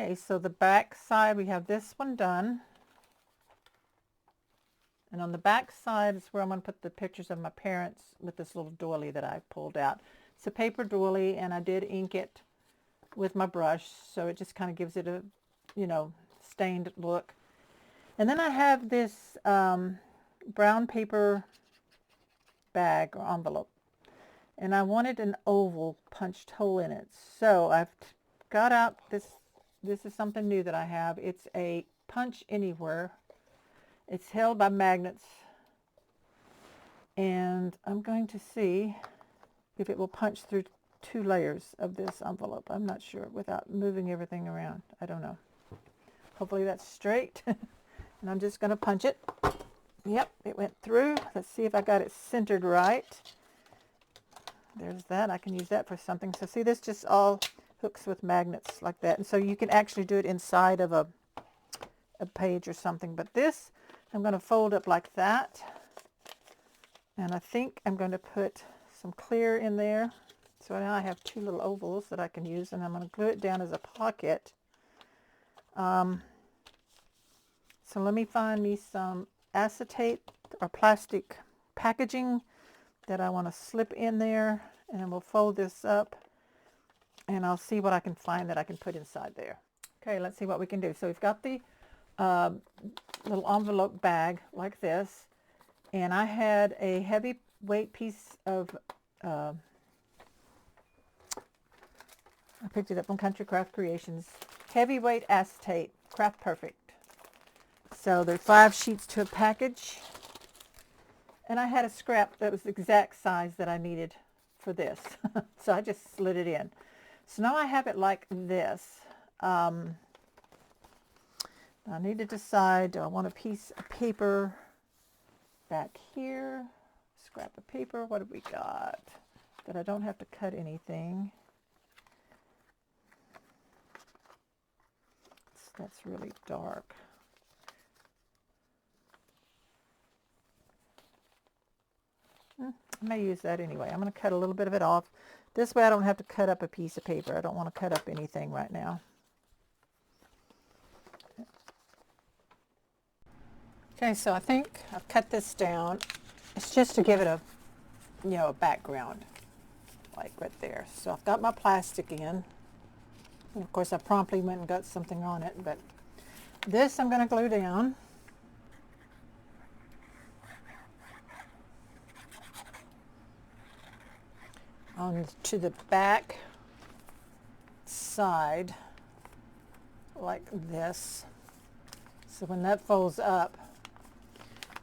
Okay, so the back side, we have this one done. And on the back side is where I'm going to put the pictures of my parents with this little doily that I pulled out. It's a paper doily, and I did ink it with my brush, so it just kind of gives it a, you know, stained look. And then I have this brown paper bag or envelope, and I wanted an oval punched hole in it. So I've got out this is something new that I have. It's a punch anywhere. It's held by magnets, and I'm going to see if it will punch through 2 layers of this envelope. I'm not sure without moving everything around. I don't know. Hopefully that's straight. And I'm just going to punch it. Yep, it went through. Let's see if I got it centered right. There's that. I can use that for something. So see, this just all hooks with magnets like that. And so you can actually do it inside of a page or something. But this, I'm going to fold up like that. And I think I'm going to put some clear in there. So now I have 2 little ovals that I can use, and I'm going to glue it down as a pocket. So let me find me some acetate or plastic packaging that I want to slip in there, and we'll fold this up, and I'll see what I can find that I can put inside there. Okay, let's see what we can do. So we've got the little envelope bag like this, and I had a heavyweight piece of I picked it up from Country Craft Creations. Heavyweight acetate, Craft Perfect. So there's 5 sheets to a package. And I had a scrap that was the exact size that I needed for this. So I just slid it in. So now I have it like this. I need to decide, do I want a piece of paper back here? Scrap of paper, what have we got? That I don't have to cut anything. That's really dark. I may use that anyway. I'm going to cut a little bit of it off. This way I don't have to cut up a piece of paper. I don't want to cut up anything right now. Okay, so I think I've cut this down. It's just to give it a, you know, a background, like right there. So I've got my plastic in. And of course, I promptly went and got something on it, but this I'm going to glue down. On to the back side, like this. So when that folds up,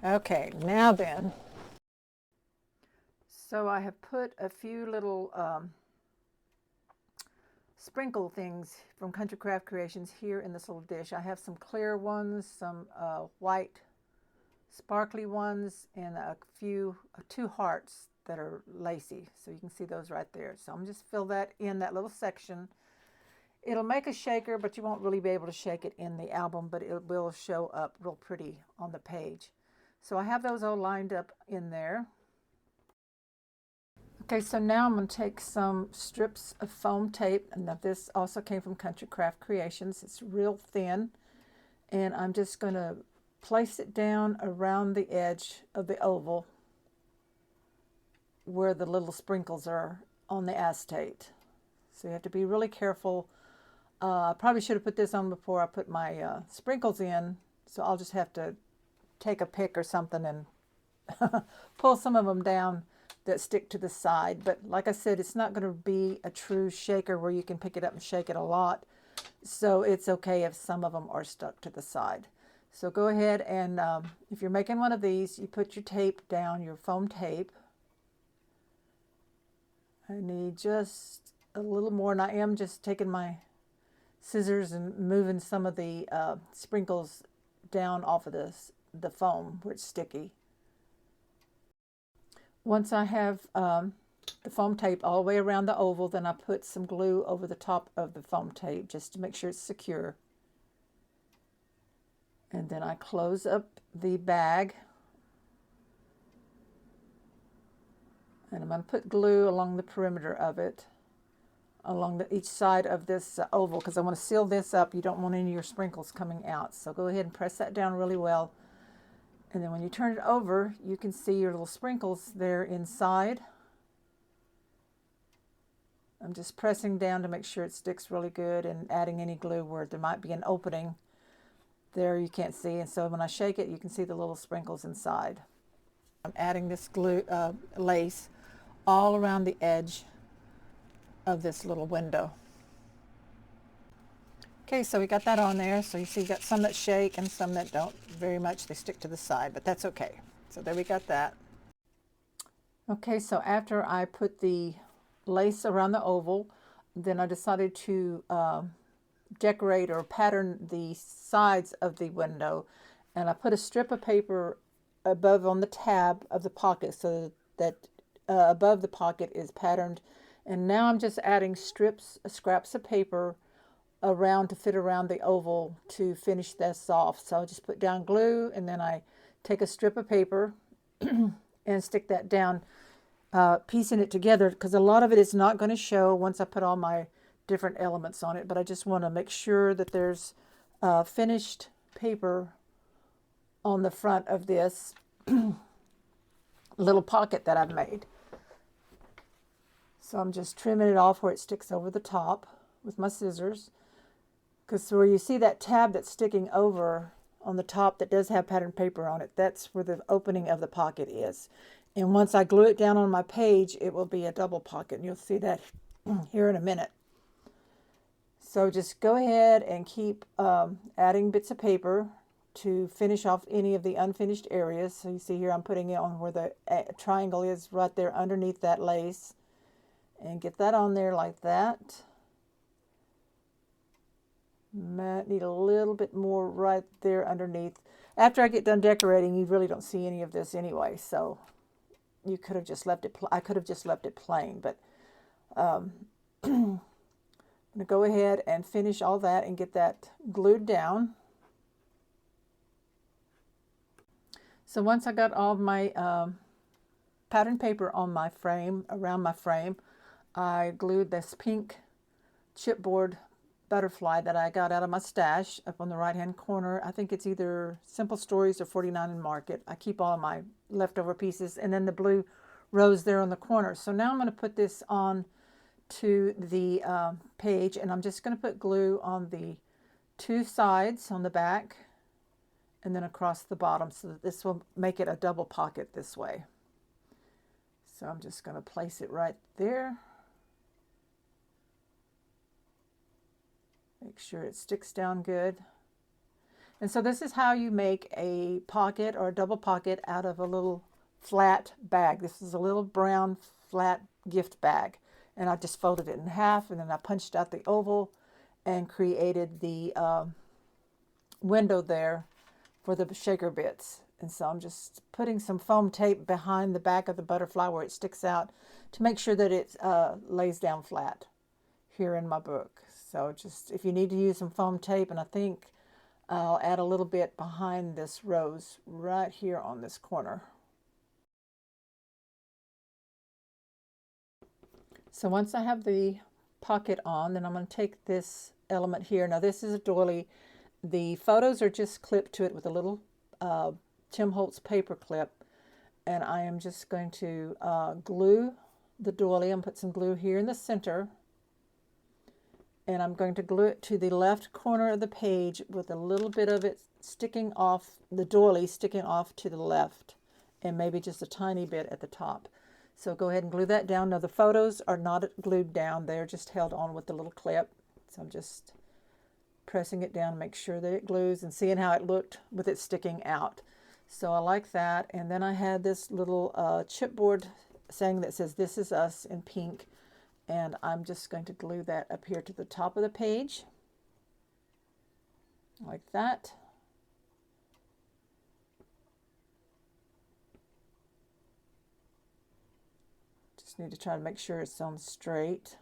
okay, now then. So I have put a few little sprinkle things from Country Craft Creations here in this little dish. I have some clear ones, some white sparkly ones, and a few 2 hearts that are lacy. So you can see those right there. So I'm just fill that in that little section. It'll make a shaker, but you won't really be able to shake it in the album, but it will show up real pretty on the page. So I have those all lined up in there. Okay, so now I'm going to take some strips of foam tape, and now this also came from Country Craft Creations. It's real thin, and I'm just going to place it down around the edge of the oval where the little sprinkles are on the acetate. So you have to be really careful. I probably should have put this on before I put my sprinkles in, so I'll just have to take a pick or something and pull some of them down that stick to the side. But like I said, it's not going to be a true shaker where you can pick it up and shake it a lot. So it's okay if some of them are stuck to the side. So go ahead and if you're making one of these, you put your tape down, your foam tape. I need just a little more, and I am just taking my scissors and moving some of the sprinkles down off of the foam where it's sticky. Once I have the foam tape all the way around the oval, then I put some glue over the top of the foam tape just to make sure it's secure. And then I close up the bag. And I'm going to put glue along the perimeter of it. along each side of this oval, because I want to seal this up. You don't want any of your sprinkles coming out. So go ahead and press that down really well. And then when you turn it over, you can see your little sprinkles there inside. I'm just pressing down to make sure it sticks really good and adding any glue where there might be an opening. There you can't see, and so when I shake it, you can see the little sprinkles inside. I'm adding this glue lace all around the edge of this little window. Okay, so we got that on there. So you see, you got some that shake and some that don't very much. They stick to the side, but that's okay. So there we got that. Okay, so after I put the lace around the oval, then I decided to decorate or pattern the sides of the window, and I put a strip of paper above on the tab of the pocket so that above the pocket is patterned. And now I'm just adding scraps of paper around to fit around the oval to finish this off. So I just put down glue, and then I take a strip of paper and stick that down, piecing it together, because a lot of it is not going to show once I put all my different elements on it, but I just want to make sure that there's finished paper on the front of this little pocket that I've made. So I'm just trimming it off where it sticks over the top with my scissors, because where you see that tab that's sticking over on the top that does have patterned paper on it, that's where the opening of the pocket is. And once I glue it down on my page, it will be a double pocket, and you'll see that here in a minute. So just go ahead and keep adding bits of paper to finish off any of the unfinished areas. So you see here I'm putting it on where the triangle is, right there underneath that lace, and get that on there like that. Might need a little bit more right there underneath. After I get done decorating, you really don't see any of this anyway, so you could have just left it, I could have just left it plain, but I'm going to go ahead and finish all that and get that glued down. So once I got all my pattern paper on my frame, around my frame, I glued this pink chipboard butterfly that I got out of my stash up on the right hand corner. I think it's either Simple Stories or 49 and Market. I keep all of my leftover pieces, and then the blue rose there on the corner. So now I'm going to put this on to the page, and I'm just going to put glue on the two sides on the back and then across the bottom, so that this will make it a double pocket this way. So I'm just going to place it right there. Make sure it sticks down good. And so this is how you make a pocket or a double pocket out of a little flat bag. This is a little brown flat gift bag. And I just folded it in half, and then I punched out the oval and created the window there for the shaker bits. And so I'm just putting some foam tape behind the back of the butterfly where it sticks out to make sure that it lays down flat here in my book. So just, if you need to use some foam tape, and I think I'll add a little bit behind this rose right here on this corner. So once I have the pocket on, then I'm going to take this element here. Now this is a doily. The photos are just clipped to it with a little Tim Holtz paper clip, and I am just going to glue the doily. I'm going to put some glue here in the center, and I'm going to glue it to the left corner of the page with a little bit of it sticking off, the doily sticking off to the left, and maybe just a tiny bit at the top. So go ahead and glue that down. Now the photos are not glued down, they're just held on with the little clip. So I'm just pressing it down to make sure that it glues, and seeing how it looked with it sticking out. So I like that. And then I had this little chipboard saying that says "This is us" in pink, and I'm just going to glue that up here to the top of the page like that. Just need to try to make sure it's on straight.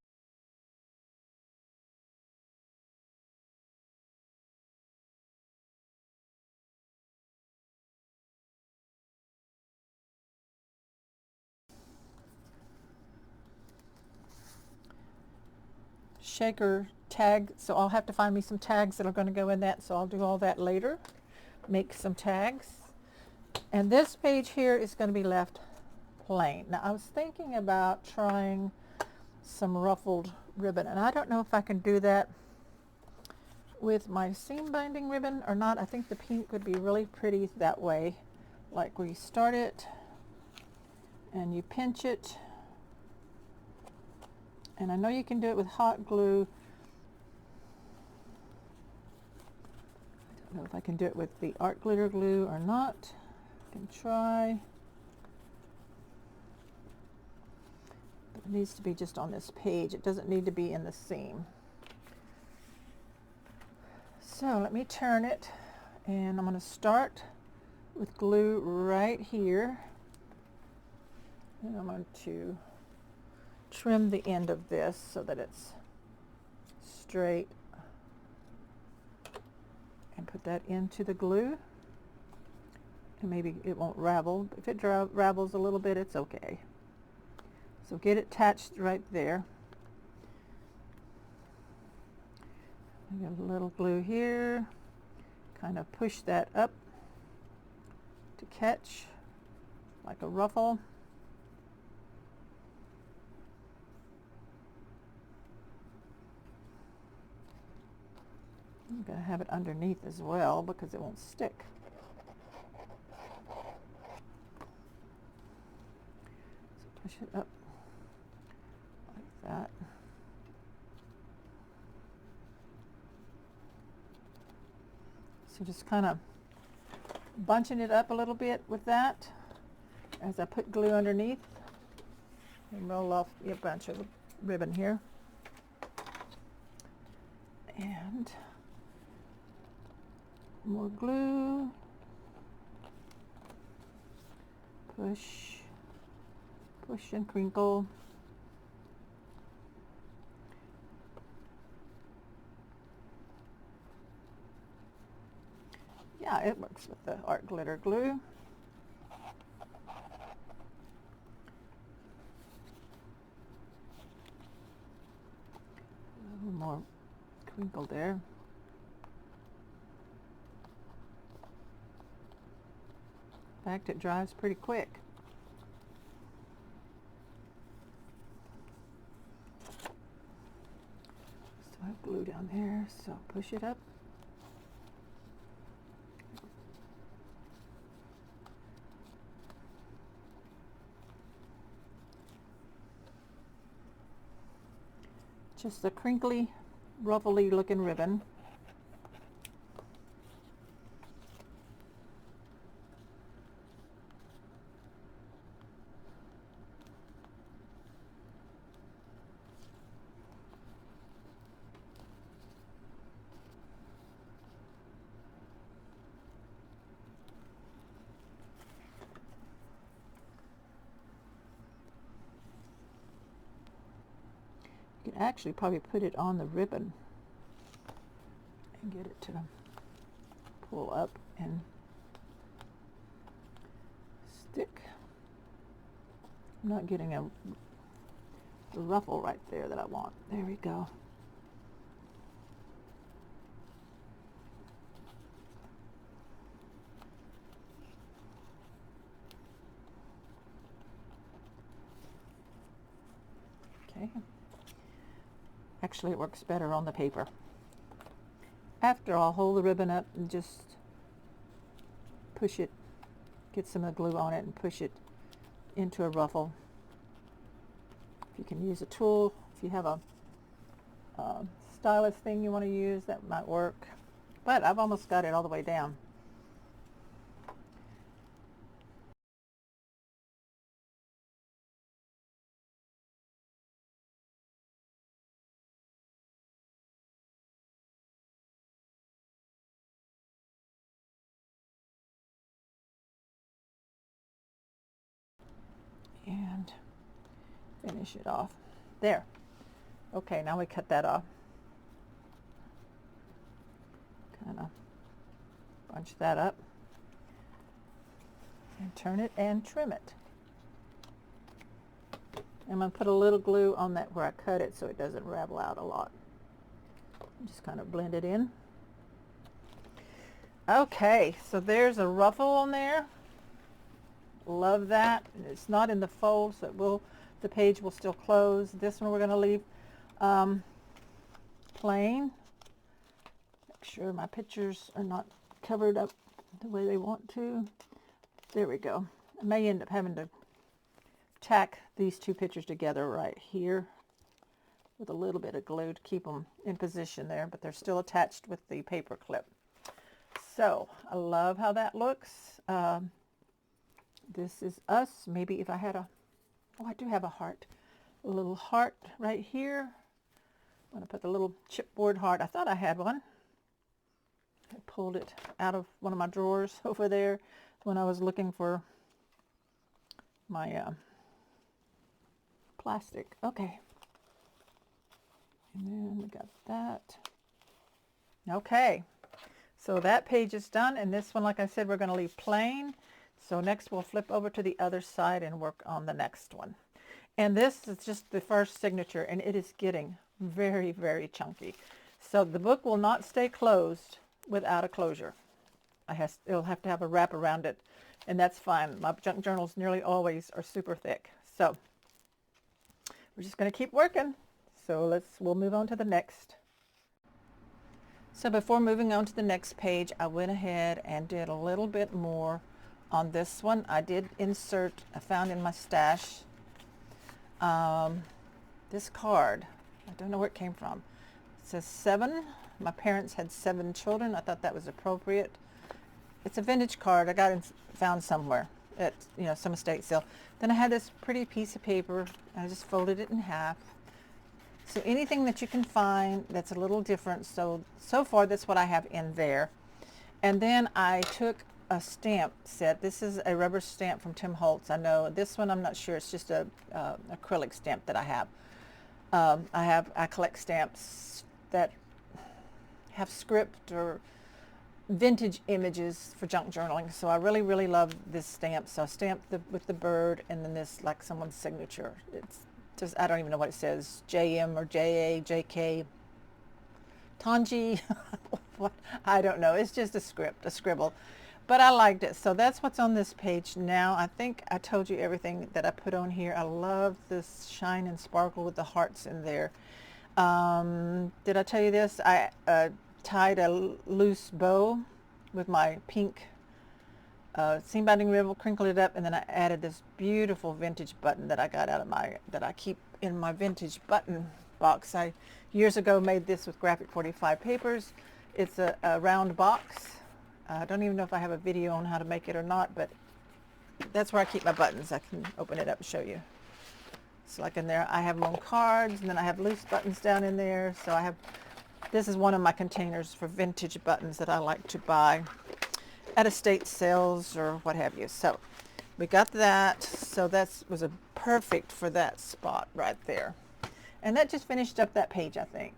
shaker tag, so I'll have to find me some tags that are going to go in that, so I'll do all that later. Make some tags. And this page here is going to be left plain. Now I was thinking about trying some ruffled ribbon, and I don't know if I can do that with my seam binding ribbon or not. I think the pink would be really pretty that way. Like where you start it and you pinch it, and I know you can do it with hot glue. I don't know if I can do it with the art glitter glue or not. I can try. But it needs to be just on this page. It doesn't need to be in the seam. So let me turn it, and I'm going to start with glue right here. And I'm going to trim the end of this so that it's straight, and put that into the glue. And maybe it won't ravel. If it ravels a little bit, it's okay. So get it attached right there. I got a little glue here. Kind of push that up to catch like a ruffle. I'm going to have it underneath as well because it won't stick. So push it up like that. So just kind of bunching it up a little bit with that as I put glue underneath, and roll off a bunch of ribbon here. And more glue. Push, push and crinkle. Yeah, it works with the art glitter glue. A little more crinkle there. In fact, it dries pretty quick. So I have glue down there, so push it up. Just a crinkly, ruffly looking ribbon. You can actually probably put it on the ribbon and get it to pull up and stick. I'm not getting a ruffle right there that I want. There we go. Okay. Actually, it works better on the paper. After, I'll hold the ribbon up and just push it, get some of the glue on it and push it into a ruffle. If you can use a tool, if you have a stylus thing you want to use, that might work. But I've almost got it all the way down. And finish it off. There. Okay, now we cut that off. Kind of bunch that up and turn it and trim it. I'm going to put a little glue on that where I cut it so it doesn't ravel out a lot. Just kind of blend it in. Okay, so there's a ruffle on there. Love that. It's not in the fold, so the page will still close. This one we're going to leave plain. Make sure my pictures are not covered up the way they want to. There we go. I may end up having to tack these two pictures together right here with a little bit of glue to keep them in position there, but they're still attached with the paper clip. So I love how that looks. This is us. Maybe if I had I do have a heart. A little heart right here. I'm going to put the little chipboard heart. I thought I had one. I pulled it out of one of my drawers over there when I was looking for my plastic. Okay. And then we got that. Okay. So that page is done, and this one, like I said, we're going to leave plain. So next we'll flip over to the other side and work on the next one. And this is just the first signature, and it is getting very, very chunky. So the book will not stay closed without a closure. It'll have to have a wrap around it, and that's fine. My junk journals nearly always are super thick. So we're just going to keep working. So we'll move on to the next. So before moving on to the next page, I went ahead and did a little bit more on this one. I did insert, I found in my stash, this card. I don't know where it came from. It says 7. My parents had 7 children. I thought that was appropriate. It's a vintage card I got and found somewhere at some estate sale. Then I had this pretty piece of paper, and I just folded it in half. So anything that you can find that's a little different. So far that's what I have in there. And then I took a stamp set. This is a rubber stamp from Tim Holtz. I know this one, I'm not sure. It's just a acrylic stamp that I have. I collect stamps that have script or vintage images for junk journaling. So I really, really love this stamp. So I stamped with the bird, and then this like someone's signature. It's just, I don't even know what it says, JM or JA, JK, Tanji, I don't know. It's just a scribble. But I liked it. So that's what's on this page now. I think I told you everything that I put on here. I love this shine and sparkle with the hearts in there. Did I tell you this? I tied a loose bow with my pink seam binding ribbon, crinkled it up, and then I added this beautiful vintage button that I got out of that I keep in my vintage button box. I years ago made this with graphic 45 papers. It's a round box. I don't even know if I have a video on how to make it or not, but that's where I keep my buttons. I can open it up and show you. So like in there, I have long cards, and then I have loose buttons down in there. So this is one of my containers for vintage buttons that I like to buy at estate sales or what have you. So we got that. So that was perfect for that spot right there. And that just finished up that page, I think.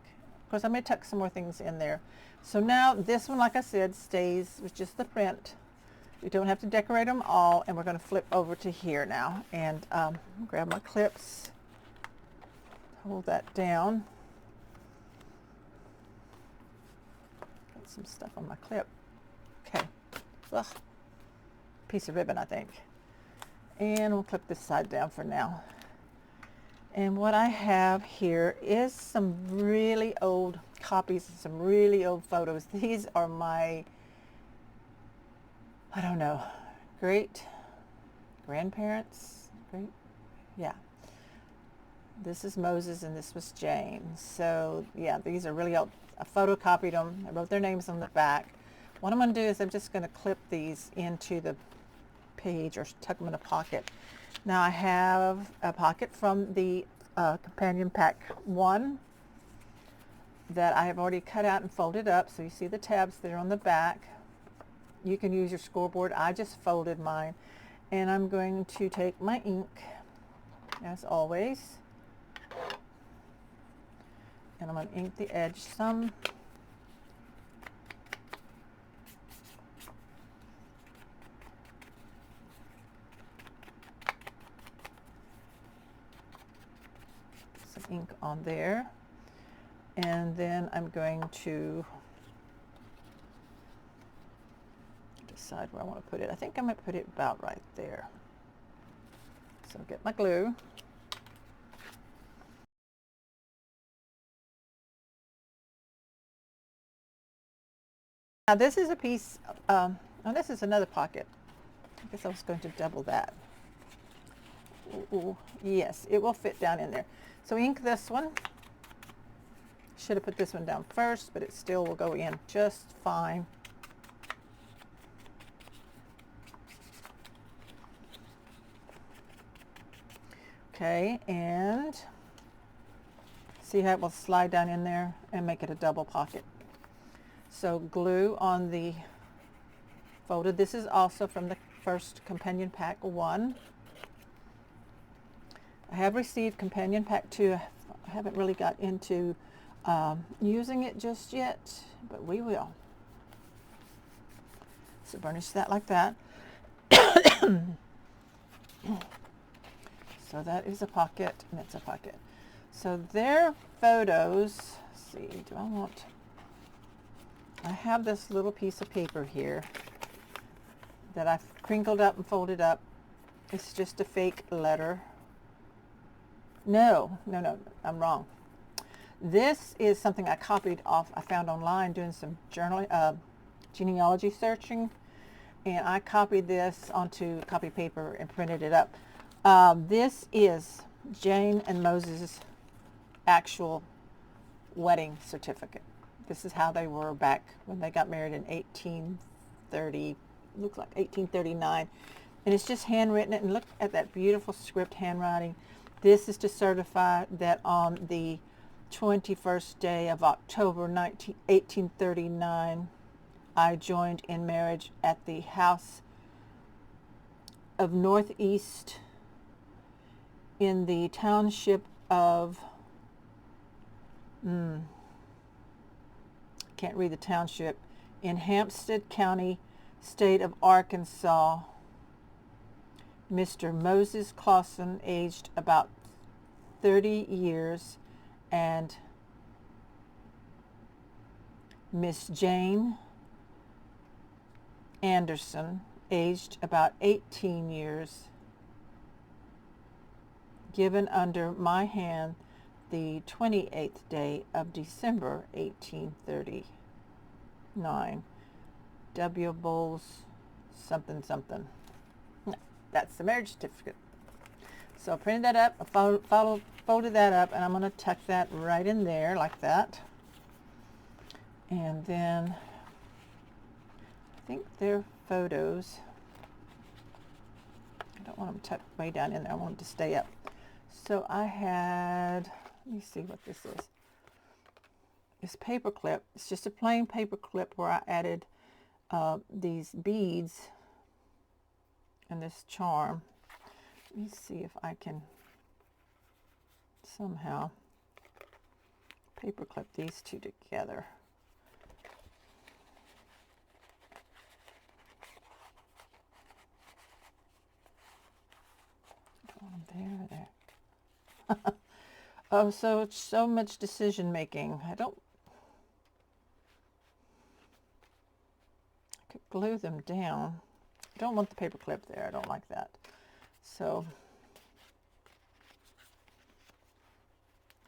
Of course, I may tuck some more things in there. So now this one, like I said, stays with just the print. We don't have to decorate them all, and we're going to flip over to here now and grab my clips, hold that down. Got some stuff on my clip. Okay. Ugh. Piece of ribbon, I think. And we'll clip this side down for now. And what I have here is some really old copies, some really old photos. These are my, I don't know, great grandparents. Yeah. This is Moses and this was Jane. So yeah, these are really old. I photocopied them. I wrote their names on the back. What I'm going to do is I'm just going to clip these into the page or tuck them in a pocket. Now I have a pocket from the companion pack 1 that I have already cut out and folded up. So you see the tabs there on the back. You can use your scoreboard. I just folded mine. And I'm going to take my ink, as always, and I'm going to ink the edge some. Ink on there, And then I'm going to decide where I want to put it. I think I'm going to put it about right there. So get my glue. Now this is a piece, oh, this is another pocket. I guess I was going to double that. Ooh, yes, it will fit down in there. So ink this one. Should have put this one down first, but it still will go in just fine. Okay, and see how it will slide down in there and make it a double pocket. So glue on the folded. This is also from the first companion pack 1. I have received companion pack 2. I haven't really got into using it just yet, but we will. So burnish that like that. So that is a pocket, and it's a pocket. So their photos, let's see, I have this little piece of paper here that I've crinkled up and folded up. It's just a fake letter. No, I'm wrong. This is something I copied off, I found online doing some genealogy searching, and I copied this onto copy paper and printed it up. This is Jane and Moses' actual wedding certificate. This is how they were back when they got married in 1830, looks like 1839. And it's just handwritten, and look at that beautiful script handwriting. This is to certify that on the 21st day of October 1839, I joined in marriage at the house of Northeast in the township of, can't read the township, in Hampstead County, state of Arkansas. Mr. Moses Clausen, aged about 30 years, and Miss Jane Anderson, aged about 18 years, given under my hand the 28th day of December 1839. W. Bowles something something. No, that's the marriage certificate. So I printed that up, I folded that up, and I'm going to tuck that right in there like that. And then I think their photos, I don't want them tucked way down in there, I want them to stay up. So I had, let me see what this is. This paper clip, it's just a plain paper clip where I added these beads and this charm. Let me see if I can somehow paper clip these two together. There. Oh, so it's so much decision making. I could glue them down. I don't want the paper clip there. I don't like that. So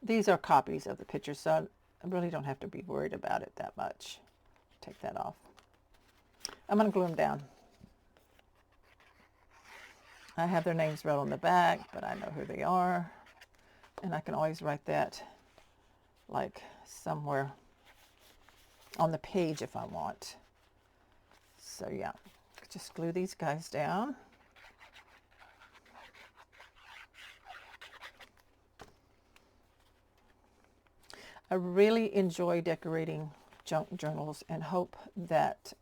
these are copies of the picture, so I really don't have to be worried about it that much. Take that off. I'm going to glue them down. I have their names wrote on the back, but I know who they are. And I can always write that like somewhere on the page if I want. So yeah, just glue these guys down. I really enjoy decorating junk journals and hope that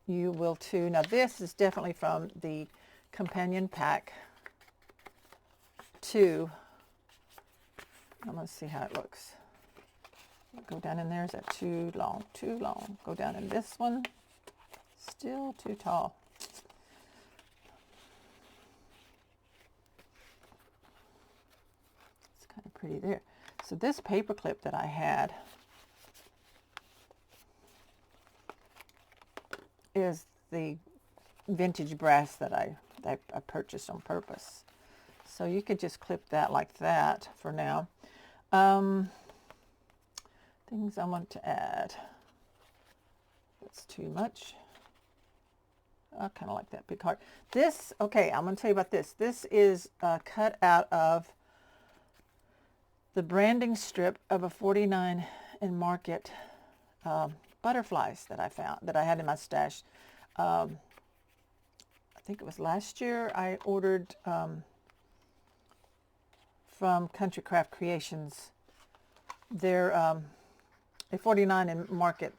you will too. Now this is definitely from the companion pack 2. I'm going to see how it looks. Go down in there. Is that too long? Too long. Go down in this one. Still too tall. It's kind of pretty there. So this paper clip that I had is the vintage brass that I purchased on purpose. So you could just clip that like that for now. Things I want to add. That's too much. I kind of like that big heart. This, okay, I'm going to tell you about this. This is cut out of the branding strip of a 49 and Market butterflies that I found, that I had in my stash. I think it was last year I ordered from Country Craft Creations their a 49 and Market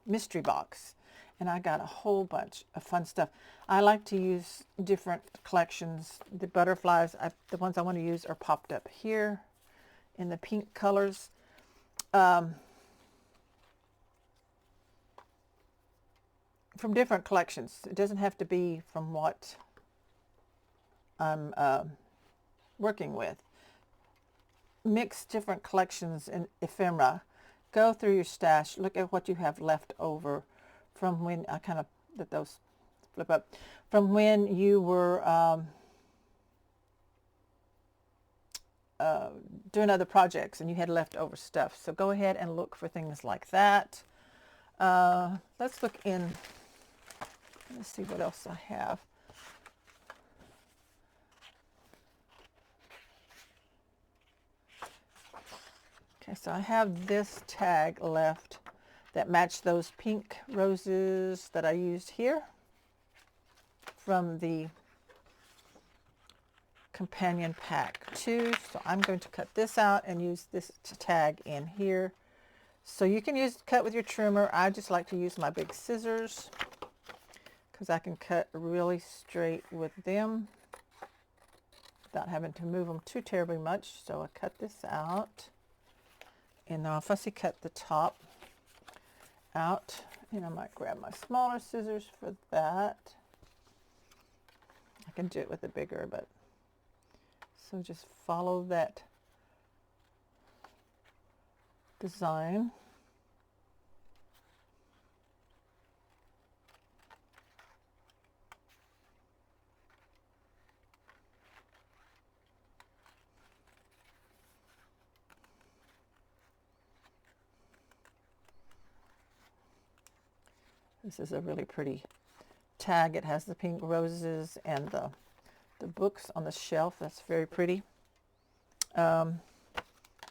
mystery box, and I got a whole bunch of fun stuff. I like to use different collections. The butterflies, the ones I want to use are popped up here in the pink colors. From different collections. It doesn't have to be from what I'm working with. Mix different collections in ephemera. Go through your stash. Look at what you have left over from when I kind of let those flip up. From when you were doing other projects and you had leftover stuff. So go ahead and look for things like that. Let's look in. Let's see what else I have. Okay, so I have this tag left that matched those pink roses that I used here from the companion pack 2. So I'm going to cut this out and use this tag in here. So you can cut with your trimmer. I just like to use my big scissors because I can cut really straight with them without having to move them too terribly much. So I cut this out, and now I'll fussy cut the top out, and I might grab my smaller scissors for that. I can do it with a bigger, but so just follow that design. This is a really pretty tag. It has the pink roses and the books on the shelf. That's very pretty. Of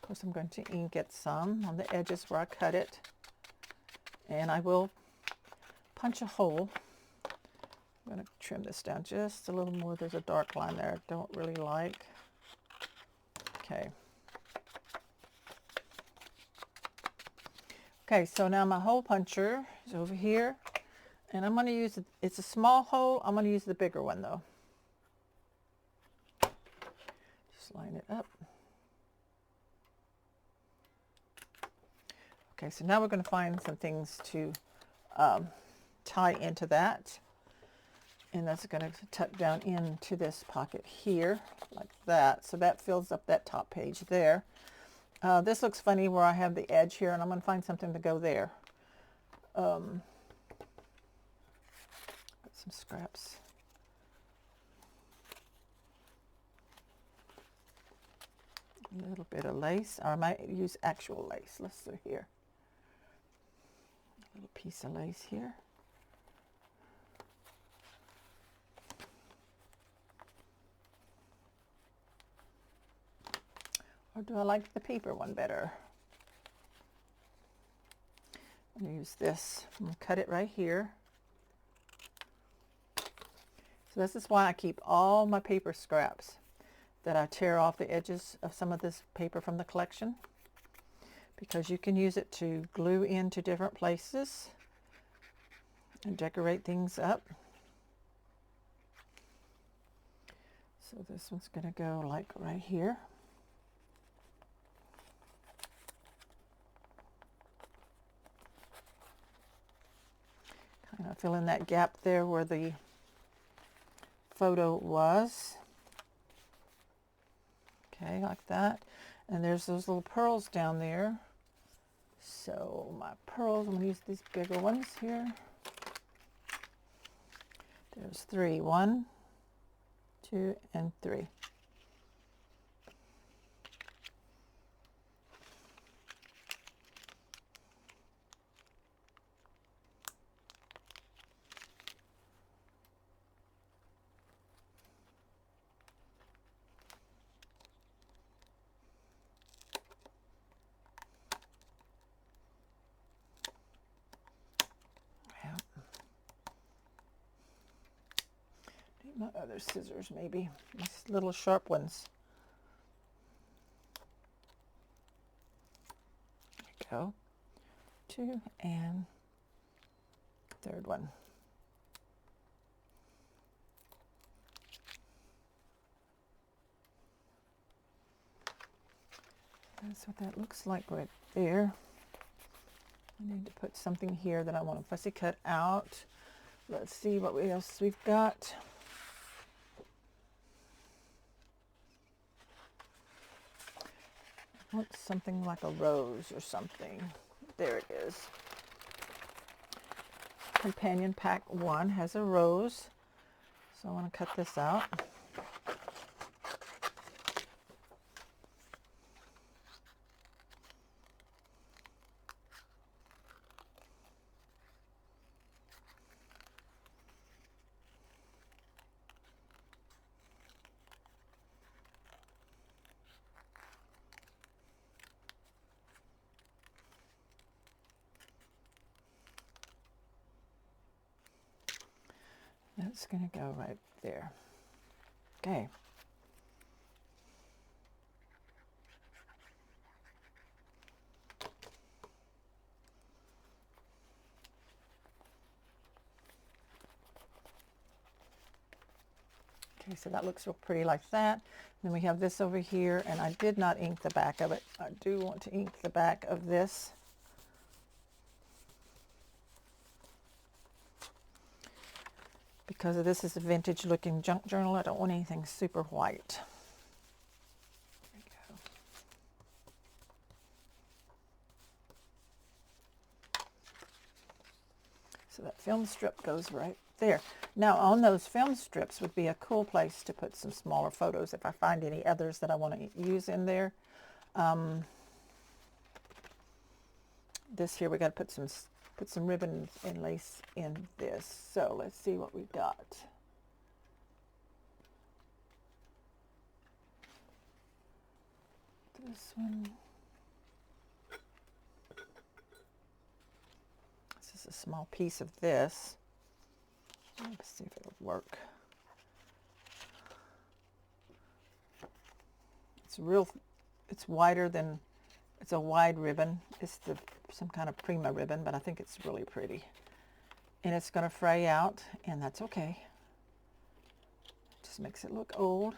course, I'm going to ink it some on the edges where I cut it. And I will punch a hole. I'm going to trim this down just a little more. There's a dark line there I don't really like. Okay. Okay, so now my hole puncher is over here, and I'm going to use, it's a small hole. I'm going to use the bigger one though. Just line it up. Okay, so now we're going to find some things to tie into that. And that's going to tuck down into this pocket here, like that. So that fills up that top page there. This looks funny where I have the edge here, and I'm going to find something to go there. Got some scraps. A little bit of lace, or I might use actual lace. Let's see here. A little piece of lace here. Or do I like the paper one better? I'm going to use this. I'm going to cut it right here. So this is why I keep all my paper scraps that I tear off the edges of some of this paper from the collection, because you can use it to glue into different places and decorate things up. So this one's going to go like right here. Kind of fill in that gap there where the photo was. Okay, like that. And there's those little pearls down there. So my pearls, I'm going to use these bigger ones here. There's 3. 1, 2, and 3. My other scissors, maybe these little sharp ones. There we go. 2 and 3rd one. That's what that looks like right there. I need to put something here that I want to fussy cut out. Let's see what else we've got. I want something like a rose or something. There it is. Companion Pack 1 has a rose. So I want to cut this out. That's going to go right there. Okay. Okay, so that looks real pretty like that. Then we have this over here, and I did not ink the back of it. I do want to ink the back of this. Because this is a vintage looking junk journal, I don't want anything super white. There we go. So that film strip goes right there. Now on those film strips would be a cool place to put some smaller photos if I find any others that I want to use in there. This here, we got to put some ribbon and lace in this. So let's see what we've got. This one. This is a small piece of this. Let's see if it'll work. It's wider than, it's a wide ribbon. It's some kind of Prima ribbon, but I think it's really pretty. And it's going to fray out, and that's okay. Just makes it look old.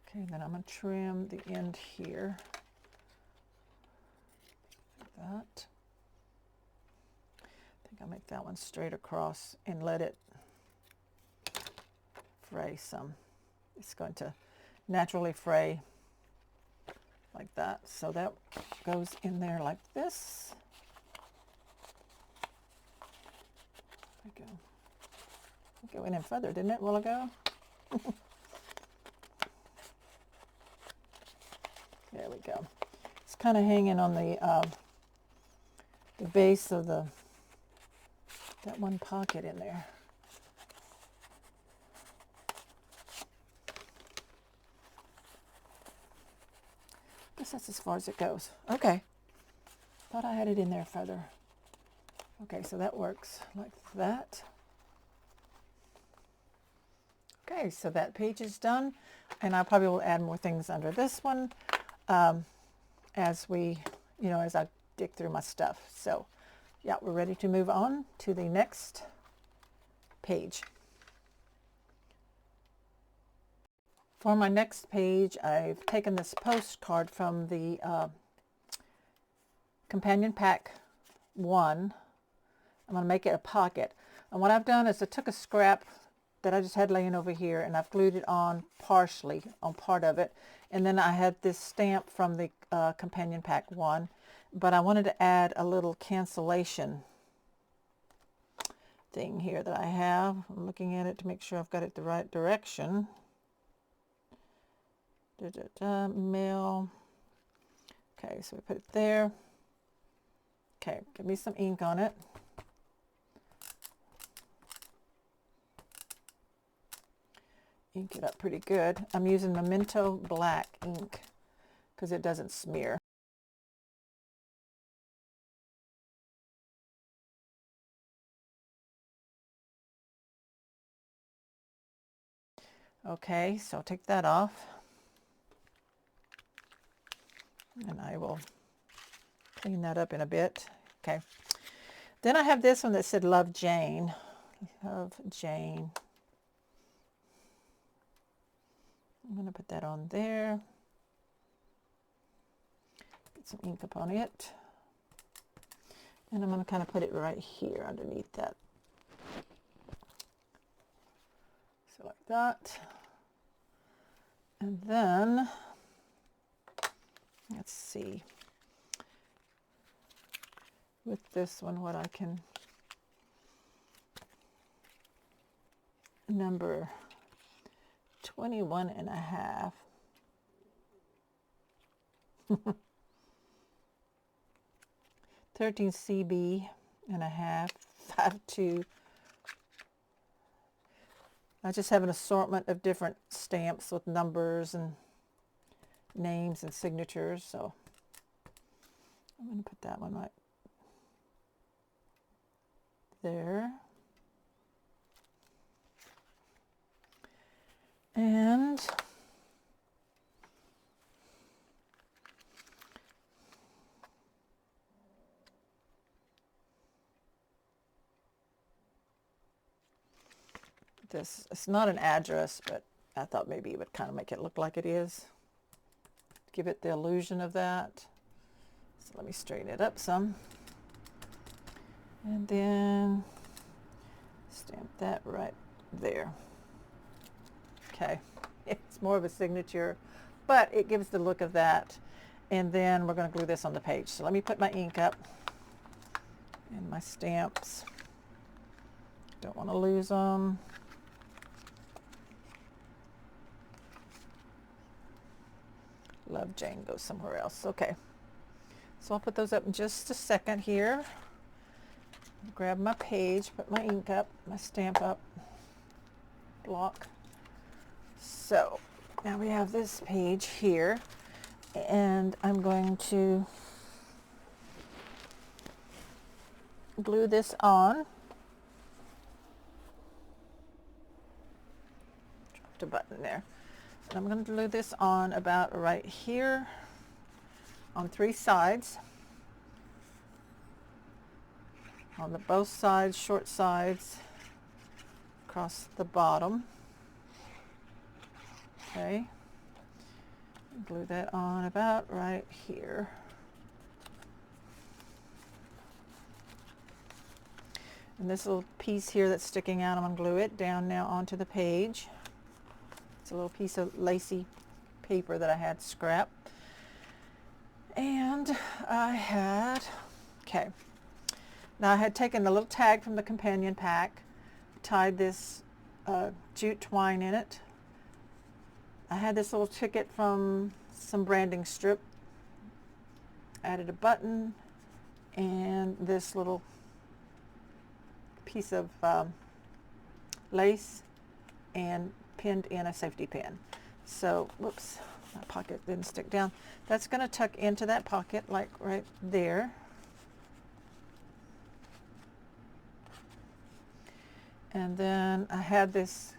Okay, then I'm going to trim the end here. Like that. I think I'll make that one straight across and let it fray some. It's going to naturally fray like that. So that goes in there like this. There we go. I think it went in further, didn't it, a while ago? There we go. It's kind of hanging on the base of that one pocket in there. I guess that's as far as it goes. Okay. Thought I had it in there further. Okay, so that works like that. Okay, so that page is done, and I probably will add more things under this one as I dig through my stuff. So yeah, we're ready to move on to the next page. For my next page, I've taken this postcard from the Companion Pack 1. I'm going to make it a pocket. And what I've done is I took a scrap that I just had laying over here, and I've glued it on partially on part of it. And then I had this stamp from the companion pack one, but I wanted to add a little cancellation thing here that I have. I'm looking at it to make sure I've got it the right direction. Mail. Okay, so we put it there. Okay, give me some ink on it. Ink it up pretty good. I'm using Memento black ink because it doesn't smear. Okay, so I'll take that off. And I will clean that up in a bit. Okay. Then I have this one that said Love Jane. Love Jane. I'm going to put that on there. Get some ink up on it. And I'm going to kind of put it right here underneath that. So like that. And then, let's see, with this one, what I can, number 21 and a half. 13 CB and a half, 5.2. I just have an assortment of different stamps with numbers and names and signatures, so I'm going to put that one right there. And this, it's not an address, but I thought maybe it would kind of make it look like it is. Give it the illusion of that. So let me straighten it up some. And then stamp that right there. Okay, it's more of a signature, but it gives the look of that. And then we're going to glue this on the page. So let me put my ink up and my stamps. Don't want to lose them. Love Jane goes somewhere else. Okay, so I'll put those up in just a second here. Grab my page, put my ink up, my stamp up, block. So now we have this page here, and I'm going to glue this on. Dropped a button there. And I'm going to glue this on about right here on 3 sides. On the both sides, short sides, across the bottom. Okay. Glue that on about right here. And this little piece here that's sticking out, I'm going to glue it down now onto the page. It's a little piece of lacy paper that I had scrapped. And I had, okay, now I had taken the little tag from the companion pack, tied this jute twine in it. I had this little ticket from some branding strip, added a button and this little piece of lace and pinned in a safety pin. So, whoops, my pocket didn't stick down. That's going to tuck into that pocket like right there. And then I had this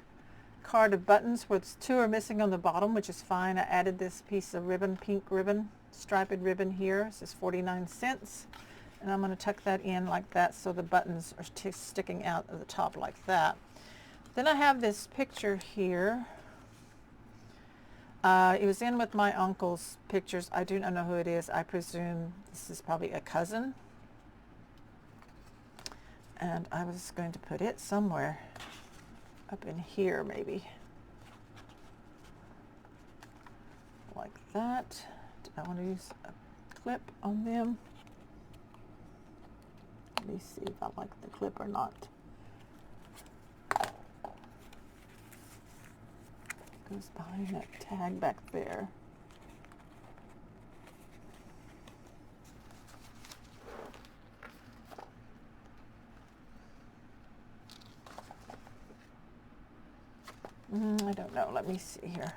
card of buttons, which 2 are missing on the bottom, which is fine. I added this piece of ribbon, pink ribbon, striped ribbon here. This is 49 cents. And I'm going to tuck that in like that so the buttons are sticking out of the top like that. Then I have this picture here. It was in with my uncle's pictures. I do not know who it is. I presume this is probably a cousin. And I was going to put it somewhere. up in here maybe. Like that. Do I want to use a clip on them? Let me see if I like the clip or not. Goes behind that tag back there. I don't know. Let me see here.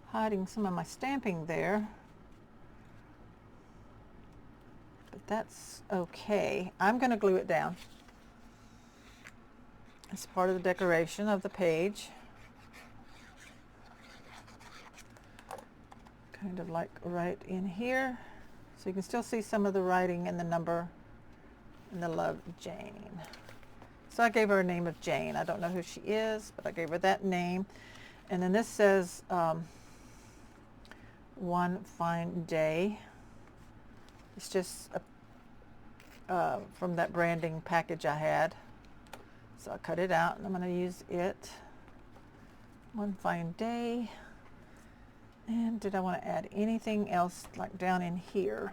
Hiding some of my stamping there. But that's okay. I'm going to glue it down. It's part of the decoration of the page. Kind of like right in here. So you can still see some of the writing and the number and the love Jane. So I gave her a name of Jane. I don't know who she is, but I gave her that name. And then this says One Fine Day. It's just from that branding package I had. So I cut it out and I'm going to use it. One Fine Day. And did I want to add anything else like down in here?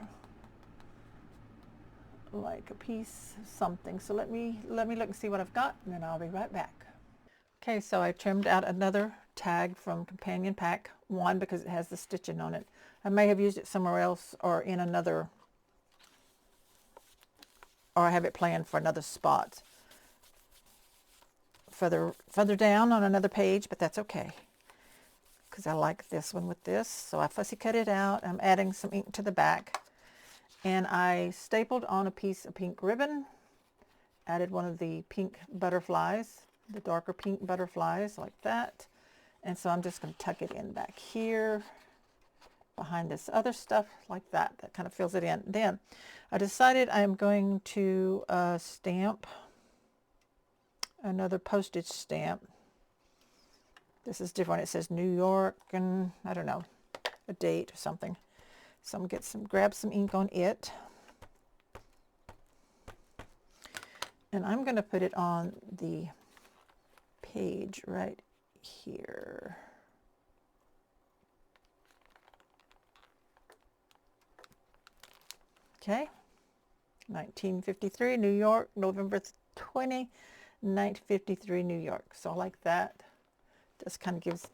Like a piece of something. So let me look and see what I've got, and then I'll be right back. Okay, so I trimmed out another tag from Companion Pack 1 because it has the stitching on it. I may have used it somewhere else or in another, or I have it planned for another spot further down on another page, but that's okay because I like this one with this. So I fussy cut it out. I'm adding some ink to the back. And I stapled on a piece of pink ribbon, added one of the pink butterflies, the darker pink butterflies like that. And so I'm just going to tuck it in back here behind this other stuff like that. That kind of fills it in. Then I decided I am going to stamp another postage stamp. This is different. It says New York and I don't know, a date or something. So I'm going to grab some ink on it. And I'm going to put it on the page right here. Okay. 1953, New York, November 20, 1953, New York. So I like that. Just kind of gives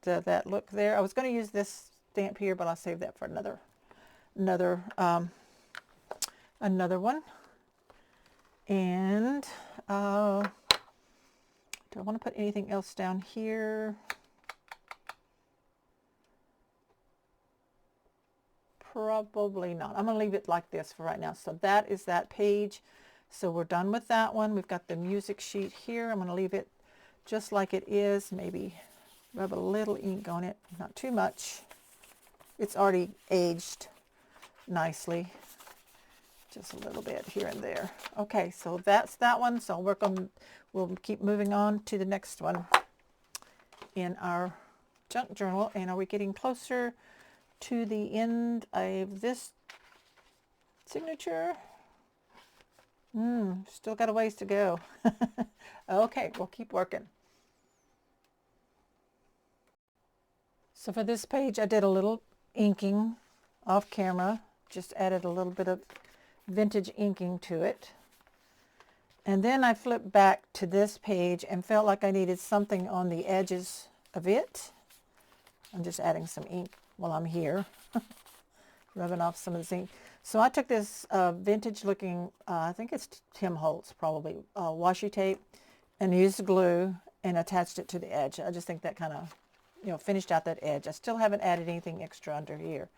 that look there. I was going to use this stamp here, but I'll save that for another one. And do I want to put anything else down here? Probably not. I'm going to leave it like this for right now. So that is that page. So we're done with that one. We've got the music sheet here. I'm going to leave it just like it is. Maybe rub a little ink on it, not too much. It's already aged nicely. Just a little bit here and there. Okay, so that's that one. So we'll keep moving on to the next one in our junk journal. And are we getting closer to the end of this signature? Still got a ways to go. Okay, we'll keep working. So for this page, I did a little inking off camera. Just added a little bit of vintage inking to it. And then I flipped back to this page and felt like I needed something on the edges of it. I'm just adding some ink while I'm here, rubbing off some of this ink. So I took this vintage looking, I think it's Tim Holtz probably, washi tape, and used glue and attached it to the edge. I just think that kind of, finished out that edge. I still haven't added anything extra under here.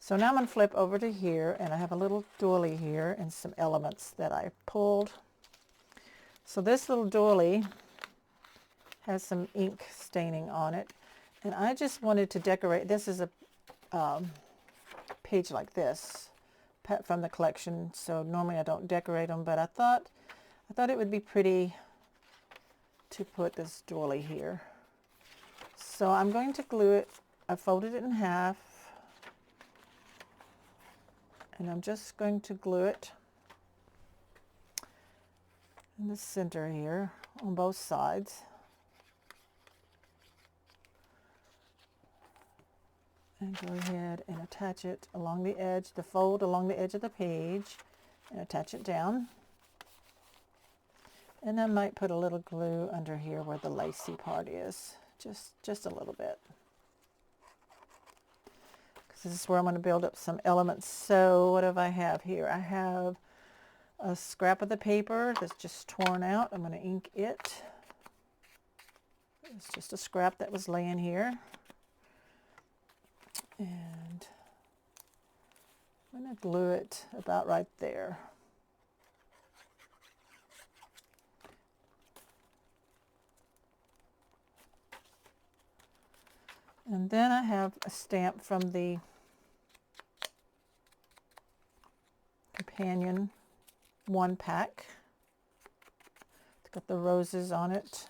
So now I'm going to flip over to here, and I have a little doily here and some elements that I pulled. So this little doily has some ink staining on it, and I just wanted to decorate. This is a page like this from the collection, so normally I don't decorate them, but I thought it would be pretty to put this doily here. So I'm going to glue it. I folded it in half, and I'm just going to glue it in the center here on both sides. And go ahead and attach it along the edge, the fold along the edge of the page, and attach it down. And I might put a little glue under here where the lacy part is, just a little bit. Because this is where I'm going to build up some elements. So what do I have here? I have a scrap of the paper that's just torn out. I'm going to ink it. It's just a scrap that was laying here. And I'm going to glue it about right there. And then I have a stamp from the Companion 1 pack. It's got the roses on it.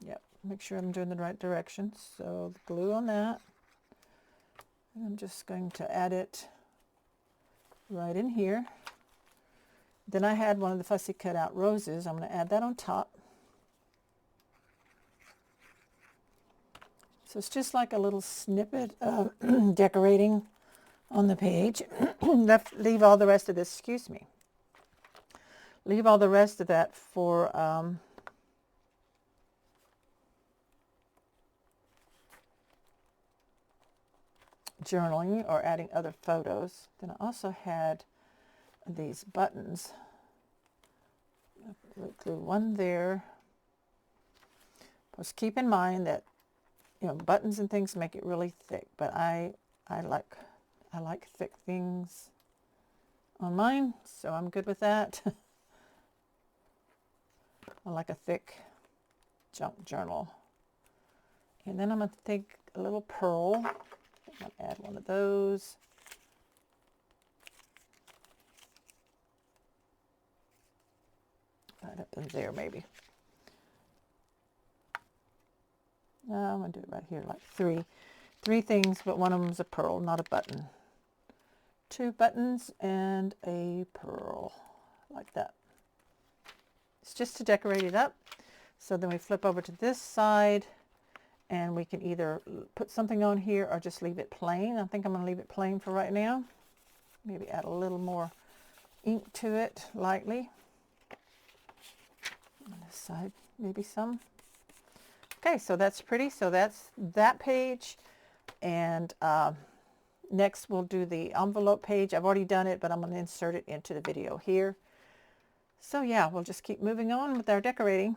Yep, make sure I'm doing the right direction. So the glue on that. And I'm just going to add it right in here. Then I had one of the fussy cut out roses. I'm going to add that on top. So it's just like a little snippet of decorating on the page. Leave all the rest of this, excuse me. Leave all the rest of that for journaling or adding other photos. Then I also had these buttons. Glue one there. Just keep in mind that buttons and things make it really thick, but I like thick things on mine, so I'm good with that. I like a thick junk journal. And then I'm going to take a little pearl. I'm going to add one of those. Right up in there maybe. No, I'm going to do it right here, like three things, but one of them is a pearl, not a button. 2 buttons and a pearl, like that. It's just to decorate it up. So then we flip over to this side, and we can either put something on here or just leave it plain. I think I'm going to leave it plain for right now. Maybe add a little more ink to it, lightly. On this side, maybe some. Okay, so that's pretty. So that's that page. And next we'll do the envelope page. I've already done it, but I'm going to insert it into the video here. So yeah, we'll just keep moving on with our decorating.